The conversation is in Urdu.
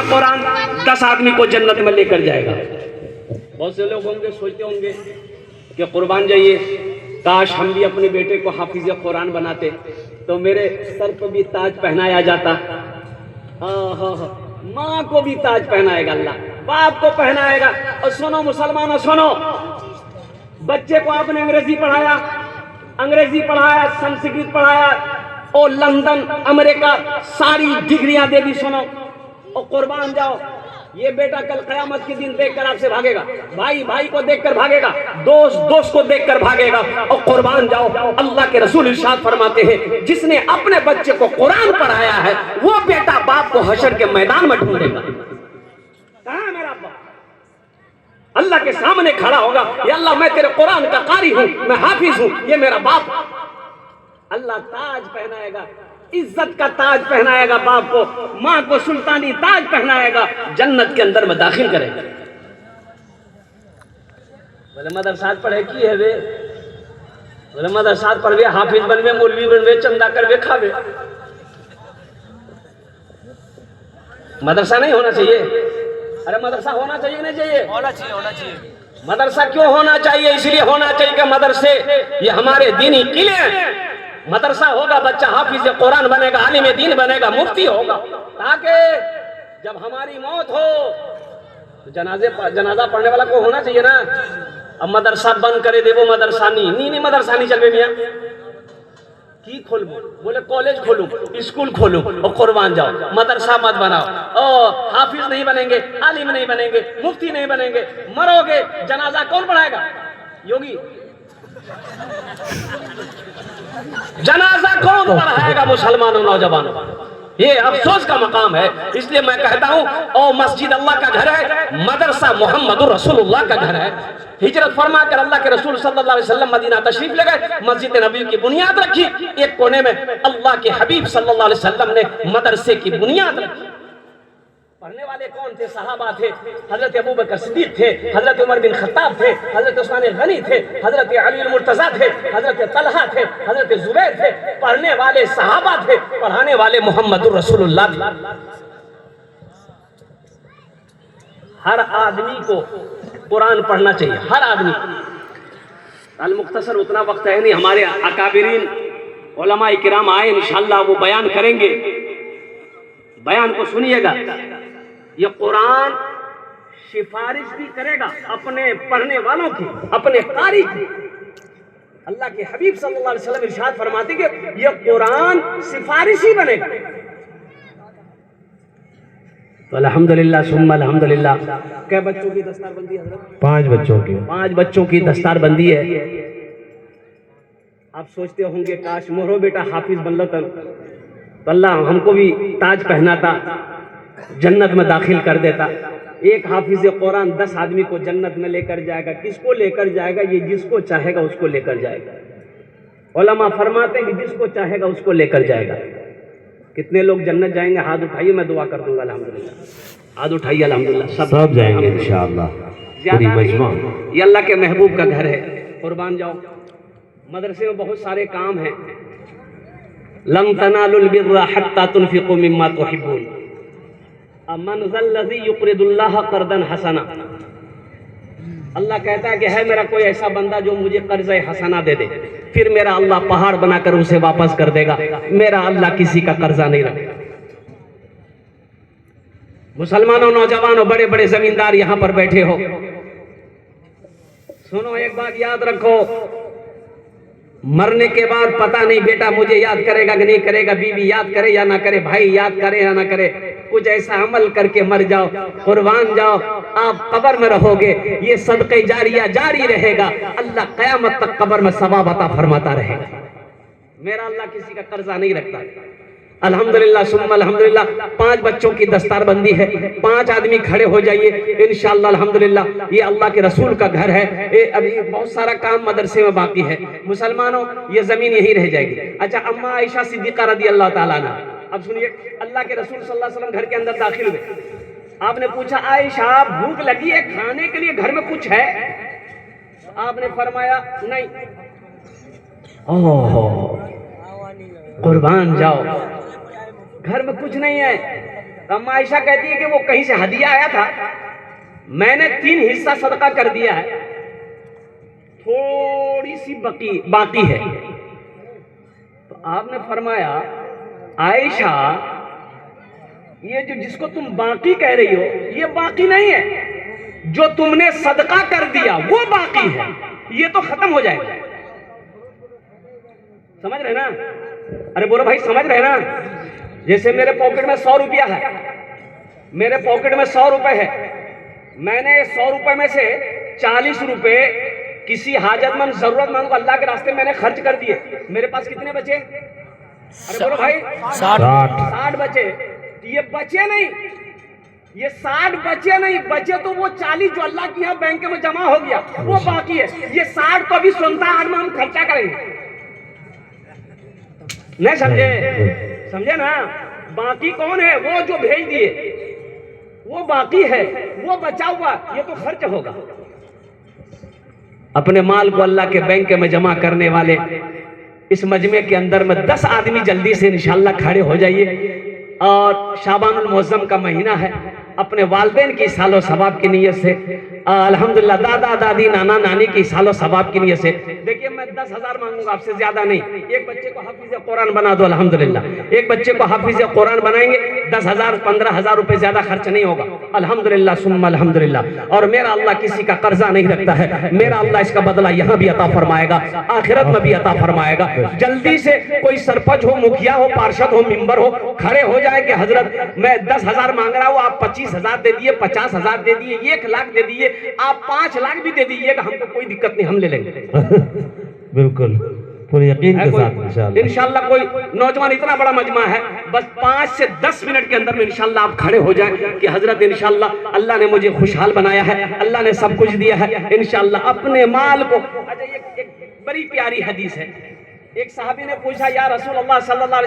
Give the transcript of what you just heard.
قرآن 10 آدمی کو جنت میں لے کر جائے گا۔ بہت سے لوگ ہوں گے سوچتے ہوں گے کہ قربان جائیے کاش ہم بھی اپنے بیٹے کو حافظ قرآن بناتے تو میرے سر کو بھی تاج پہنایا جاتا۔ ماں کو بھی تاج پہنائے گا اللہ، باپ کو پہنائے گا۔ اور سنو مسلمانوں سنو، بچے کو آپ نے انگریزی پڑھایا، سنسکرت پڑھایا، اور لندن امریکہ ساری ڈگریاں دے دی، سنو اور قربان جاؤ، یہ بیٹا کل قیامت کے دن دیکھ کر آپ سے بھاگے گا، بھائی بھائی کو دیکھ کر بھاگے گا، دوست دوست کو دیکھ کر بھاگے گا۔ اور قربان جاؤ، اللہ کے رسول ارشاد فرماتے ہیں جس نے اپنے بچے کو قرآن پڑھایا ہے وہ بیٹا باپ کو حشر کے میدان میں ڈھونڈے گا۔ کہاں ہے میرا باپ؟ اللہ کے سامنے کھڑا ہوگا، یا اللہ میں تیرے قرآن کا قاری ہوں، میں حافظ ہوں، یہ میرا باپ۔ اللہ تاج پہنائے گا، عزت کا تاج پہنائے گا باپ کو، ماں کو سلطانی تاج پہنائے گا، جنت کے اندر میں داخل کرے گا۔ بولے مدرسات پڑھے کی ہے وے، بولے مدرسات پڑھوے، حافظ بنوے، مولوی بنوے، چندہ کروے کھاوے۔ مدرسہ نہیں ہونا چاہیے؟ ارے مدرسہ ہونا چاہیے نہیں چاہیے؟ ہونا چاہیے، ہونا چاہیے۔ مدرسہ کیوں ہونا چاہیے؟ اس لیے ہونا چاہیے کہ مدرسے یہ ہمارے دینی قلعے ہیں۔ مدرسہ ہوگا بچہ حافظ قرآن بنے گا، عالم دین بنے گا، مفتی ہوگا، تاکہ جب ہماری موت ہو تو جنازہ پڑھنے والا کو ہونا چاہیے نا۔ اب مدرسہ بند کرے دے وہ مدرسہ نہیں مدرسہ نہیں چل میاں کی کھولوں، بولے کالج کھولوں، اسکول کھولوں، اور قربان جاؤ مدرسہ مت بناؤ، حافظ نہیں بنیں گے، عالم نہیں بنیں گے، مفتی نہیں بنیں گے، مرو گے جنازہ کون پڑھائے گا؟ یوگی جنازہ کون پڑھائے گا؟ مسلمانوں نوجوانوں، یہ افسوس کا مقام ہے۔ اس لیے میں کہتا ہوں او مسجد اللہ کا گھر ہے، مدرسہ محمد رسول اللہ کا گھر ہے۔ ہجرت فرما کر اللہ کے رسول صلی اللہ علیہ وسلم مدینہ تشریف لے گئے، مسجد نبی کی بنیاد رکھی، ایک کونے میں اللہ کے حبیب صلی اللہ علیہ وسلم نے مدرسے کی بنیاد رکھی۔ پڑھنے والے کون تھے؟ صحابہ تھے، حضرت ابوبکر صدیق تھے، حضرت عمر بن خطاب تھے، حضرت عثمان غنی تھے، حضرت علی المرتضیٰ تھے، حضرت طلحہ تھے، حضرت زبیر تھے۔ پڑھنے والے صحابہ تھے، پڑھانے والے محمد رسول اللہ تھے۔ ہر آدمی کو قرآن پڑھنا چاہیے، ہر آدمی۔ المختصر اتنا وقت ہے نہیں، ہمارے اکابرین علماء کرام آئے انشاءاللہ، وہ بیان کریں گے، بیان کو سنیے گا۔ یہ قرآن سفارش بھی کرے گا اپنے پڑھنے والوں کی، اپنے قاری کی۔ اللہ کے حبیب صلی اللہ علیہ وسلم ارشاد فرماتے کہ یہ قرآن سفارشی بنے گا۔ تو الحمدللہ ثم الحمدللہ۔ کئے بچوں کی دستار بندی ہے حضرت؟ 5 بچوں کی، 5 بچوں کی دستار بندی ہے۔ آپ سوچتے ہوں گے کاش مورو بیٹا حافظ بن لتا تو اللہ ہم کو بھی تاج پہناتا، جنت میں داخل کر دیتا۔ ایک حافظ قرآن 10 آدمی کو جنت میں لے کر جائے گا۔ کس کو لے کر جائے گا؟ یہ جس کو چاہے گا اس کو لے کر جائے گا۔ علماء فرماتے ہیں کہ جس کو چاہے گا اس کو لے کر جائے گا۔ کتنے لوگ جنت جائیں گے؟ ہاتھ اٹھائیے، میں دعا کر دوں گا الحمدللہ۔ ہاتھ اٹھائیے الحمدللہ۔ سب جائیں گے انشاءاللہ، پوری مجمع۔ یہ اللہ کے محبوب کا گھر ہے، قربان جاؤ۔ مدرسے میں بہت سارے کام ہیں۔ لن تنالوا البر حتى تنفقوا مما تحبون، من ذا الذي يقرض الله قرضا حسنا۔ اللہ کہتا ہے کہ ہے میرا کوئی ایسا بندہ جو مجھے قرض حسنہ دے دے، پھر میرا اللہ پہاڑ بنا کر اسے واپس کر دے گا۔ میرا اللہ کسی کا قرضہ نہیں رکھے۔ مسلمانوں، نوجوانوں، بڑے بڑے زمیندار یہاں پر بیٹھے ہو، سنو ایک بات یاد رکھو، مرنے کے بعد پتہ نہیں بیٹا مجھے یاد کرے گا کہ نہیں کرے گا، بیوی یاد کرے یا نہ کرے، بھائی یاد کرے یا نہ کرے، کچھ ایسا عمل کر کے مر جاؤ، قربان جاؤ، آپ قبر میں رہو گے، یہ صدقہ جاریہ جاری رہے گا، اللہ قیامت تک قبر میں ثواب عطا فرماتا رہے گا۔ میرا اللہ کسی کا قرضہ نہیں رکھتا۔ الحمدللہ ثم الحمدللہ۔ 5 بچوں کی دستار بندی ہے، 5 آدمی کھڑے ہو جائیے انشاءاللہ الحمدللہ۔ یہ اللہ کے رسول کا گھر ہے، ابھی بہت سارا کام مدرسے میں باقی ہے۔ مسلمانوں، یہ زمین یہی رہ جائے گی۔ اچھا، اماں عائشہ صدیقہ رضی اللہ تعالیٰ عنہ، اب سنیے، اللہ کے رسول صلی اللہ علیہ وسلم گھر کے اندر داخل ہوئے۔ آپ نے پوچھا عائشہ بھوک لگی ہے، کھانے کے لیے گھر میں کچھ ہے؟ آپ نے فرمایا نہیں۔ قربان جاؤ، گھر میں کچھ نہیں ہے۔ اما عائشہ کہتی ہے کہ وہ کہیں سے ہدیہ آیا تھا، میں نے 3 حصہ صدقہ کر دیا ہے، تھوڑی سی باقی ہے۔ تو آپ نے فرمایا عائشہ یہ جو جس کو تم باقی کہہ رہی ہو یہ باقی نہیں ہے، جو تم نے صدقہ کر دیا وہ باقی ہے، یہ تو ختم ہو جائے گا۔ سمجھ رہے نا؟ ارے بولو بھائی سمجھ رہے نا؟ جیسے میرے پاکٹ میں 100 روپیہ ہے، میرے پاکٹ میں 100 روپے ہے، میں نے 100 روپے میں سے 40 روپے کسی حاجت مند ضرورت مند کو اللہ کے راستے میں نے خرچ کر دیے، میرے پاس کتنے بچے؟ ارے بولو بھائی 60 بچے۔ یہ بچے نہیں، یہ 60 بچے نہیں، بچے تو وہ 40 جو اللہ کی یہاں بینک میں جمع ہو گیا وہ باقی ہے، یہ 60 تو ابھی سنتا آٹھ میں ہم خرچہ کریں گے۔ نہیں سمجھے نا؟ باقی کون ہے؟ وہ جو بھیج دیے وہ باقی ہے، وہ بچا ہوا یہ تو خرچ ہوگا۔ اپنے مال کو اللہ کے بینک میں جمع کرنے والے اس مجمع کے اندر میں 10 آدمی جلدی سے انشاءاللہ کھڑے ہو جائیے، اور شعبان المعظم کا مہینہ ہے، اپنے والدین کی سال و ثواب کی نیت سے، الحمدللہ دادا دادی نانا نانی کی سال و ثواب کی نیت سے، دیکھیے میں 10,000 مانگوں گا آپ سے، زیادہ نہیں، ایک بچے کو حافظ قرآن بنا دو الحمدللہ، ایک بچے کو حافظ قرآن بنائیں گے 10,000 15,000 روپے زیادہ خرچ نہیں ہوگا الحمدللہ ثم الحمدللہ۔ اور میرا اللہ کسی کا قرضہ نہیں رکھتا ہے، میرا اللہ اس کا بدلہ یہاں بھی عطا فرمائے گا، آخرت میں بھی عطا فرمائے گا۔ جلدی سے کوئی سرپنچ ہو، مکھیا ہو، پارشد ہو، ممبر ہو، کھڑے ہو جائے کہ حضرت میں 10,000 مانگ رہا ہوں، آپ 25,000 دے دیے، 50,000 دے دیے، 1 لاکھ دے دیے، آپ 5 لاکھ بھی دے دیجیے گا، ہم کو کوئی دقت نہیں، ہم لے لیں گے۔ بالکل پورے یقین کے ساتھ انشاءاللہ۔ انشاءاللہ کوئی نوجوان، اتنا بڑا مجمع ہے، بس 5 سے 10 منٹ کے اندر میں انشاءاللہ آپ کھڑے ہو جائیں کہ حضرت انشاءاللہ اللہ نے مجھے خوشحال بنایا ہے، اللہ نے سب کچھ دیا ہے، انشاءاللہ اپنے مال کو۔ اچھا ایک بڑی پیاری حدیث ہے، ایک صحابی نے پوچھا یا رسول اللہ صلی اللہ علیہ